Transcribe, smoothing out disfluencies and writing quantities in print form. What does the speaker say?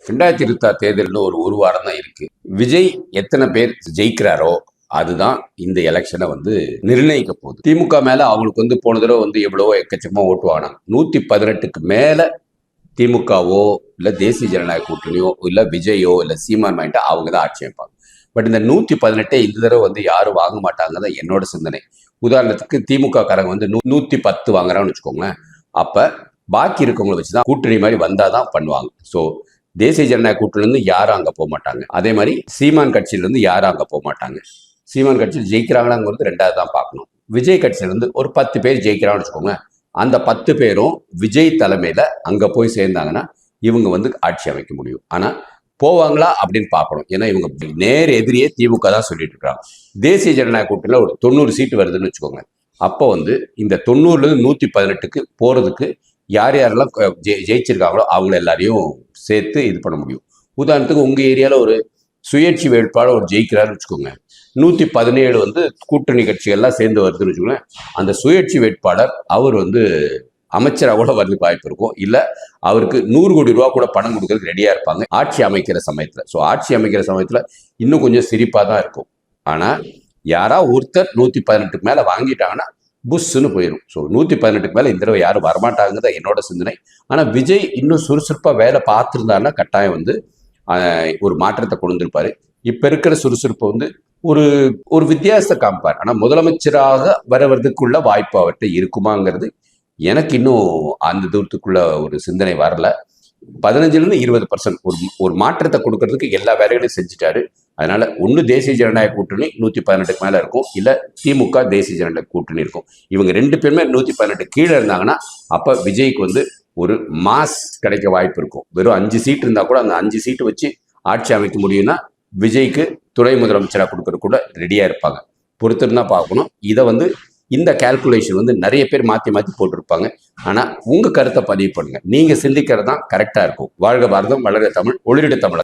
2026 தேர்தலில் ஒரு வாரம் தான் இருக்கு. விஜய் எத்தனை பேர் ஜெயிக்கிறாரோ அதுதான் இந்த எலெக்ஷனை நிர்ணயிக்க போகுது. திமுக மேல அவங்களுக்கு போன தடவை எவ்வளவோ எக்கச்சக்கமா ஓட்டு வாங்கினாங்க. 118க்கு மேல திமுகவோ இல்ல தேசிய ஜனநாயக கூட்டணியோ இல்ல விஜயோ இல்ல சீமான் வாங்கிட்டு அவங்க தான் ஆட்சி அமைப்பாங்க. பட் இந்த 118 இந்த தடவை யாரும் வாங்க மாட்டாங்கதான் என்னோட சிந்தனை. உதாரணத்துக்கு திமுக காரங்க 110 வாங்குறான்னு வச்சுக்கோங்களேன். அப்ப பாக்கி இருக்கவங்களை வச்சுதான் கூட்டணி மாதிரி வந்தாதான் பண்ணுவாங்க. ஸோ தேசிய ஜனநாயக கூட்டணியிலிருந்து யாரும் அங்க போக மாட்டாங்க. அதே மாதிரி சீமான் கட்சியிலிருந்து யாரும் அங்க போக மாட்டாங்க. சீமான் கட்சியில் ஜெயிக்கிறாங்களாங்கிறது ரெண்டாவது தான் பார்க்கணும். விஜய் கட்சியிலிருந்து ஒரு 10 பேர் ஜெயிக்கிறான்னு வச்சுக்கோங்க. அந்த 10 பேரும் விஜய் தலைமையில அங்க போய் சேர்ந்தாங்கன்னா இவங்க ஆட்சி அமைக்க முடியும். ஆனா போவாங்களா அப்படின்னு பார்க்கணும். ஏன்னா இவங்க நேர் எதிரியே திமுக தான் சொல்லிட்டு இருக்காங்க. தேசிய ஜனநாயக கூட்டணியில ஒரு 90 சீட்டு வருதுன்னு வச்சுக்கோங்க. அப்போ இந்த 90ல இருந்து 118க்கு போறதுக்கு யார் யாரெல்லாம் ஜெயிச்சிருக்காங்களோ அவங்கள எல்லாரையும் சேர்த்து இது பண்ண முடியும். உதாரணத்துக்கு உங்க ஏரியால ஒரு சுயேட்சை வேட்பாளர் ஒரு ஜெயிக்கிறாருன்னு வச்சுக்கோங்க. 117 கூட்டணி கட்சிகள்லாம் சேர்ந்து வருதுன்னு வச்சுக்கோங்க. அந்த சுயேட்சை வேட்பாளர் அவர் அமைச்சராக கூட வரதுக்கு வாய்ப்பு இருக்கும். இல்ல அவருக்கு 100 கோடி ரூபா கூட பணம் கொடுக்கறதுக்கு ரெடியா இருப்பாங்க ஆட்சி அமைக்கிற சமயத்துல. ஸோ ஆட்சி அமைக்கிற சமயத்துல இன்னும் கொஞ்சம் சிரிப்பா தான் இருக்கும். ஆனா யாரா ஒருத்தர் 118க்கு மேல வாங்கிட்டாங்கன்னா புஷ்ன்னு போயிடும். ஸோ 118க்கு மேல இந்த தடவை யாரும் வரமாட்டாங்கதான் என்னோட சிந்தனை. ஆனா விஜய் இன்னும் சுறுசுறுப்பா வேலை பார்த்துருந்தாருன்னா கட்டாயம் ஒரு மாற்றத்தை கொண்டு வந்திருப்பாரு. இப்ப இருக்கிற சுறுசுறுப்பு ஒரு வித்தியாசத்தை காமிப்பார். ஆனா முதலமைச்சராக வரவதுக்குள்ள வாய்ப்பு அவர்கிட்ட இருக்குமாங்கிறது எனக்கு இன்னும் அந்த தூரத்துக்குள்ள ஒரு சிந்தனை வரல. 15ல 20% ஒரு மாற்றத்தை கொடுக்கறதுக்கு எல்லா வேலைகளையும் செஞ்சுட்டாரு. அதனால ஒண்ணு தேசிய ஜனநாயக கூட்டணி 118க்கு மேல இருக்கும், இல்ல திமுக தேசிய ஜனநாயக கூட்டணி இருக்கும். இவங்க 2 பேருமே 118 கீழே இருந்தாங்கன்னா அப்ப விஜய்க்கு ஒரு மாஸ் கிடைக்க வாய்ப்பு இருக்கும். வெறும் 5 சீட் இருந்தா கூட அந்த 5 சீட்டு வச்சு ஆட்சி அமைக்க முடியும்னா விஜய்க்கு துணை முதலமைச்சராக கொடுக்கறது கூட ரெடியா இருப்பாங்க. பொறுத்திருந்தா பார்க்கணும். இதை இந்த கால்குலேஷன் நிறைய பேர் மாற்றி போட்டிருப்பாங்க. ஆனால் உங்கள் கருத்தை பதிவு பண்ணுங்க. நீங்கள் சிந்திக்கிறது தான் கரெக்டாக இருக்கும். வாழ்க பாரதம், வளர்க தமிழ், ஒளிரிட தமிழ்.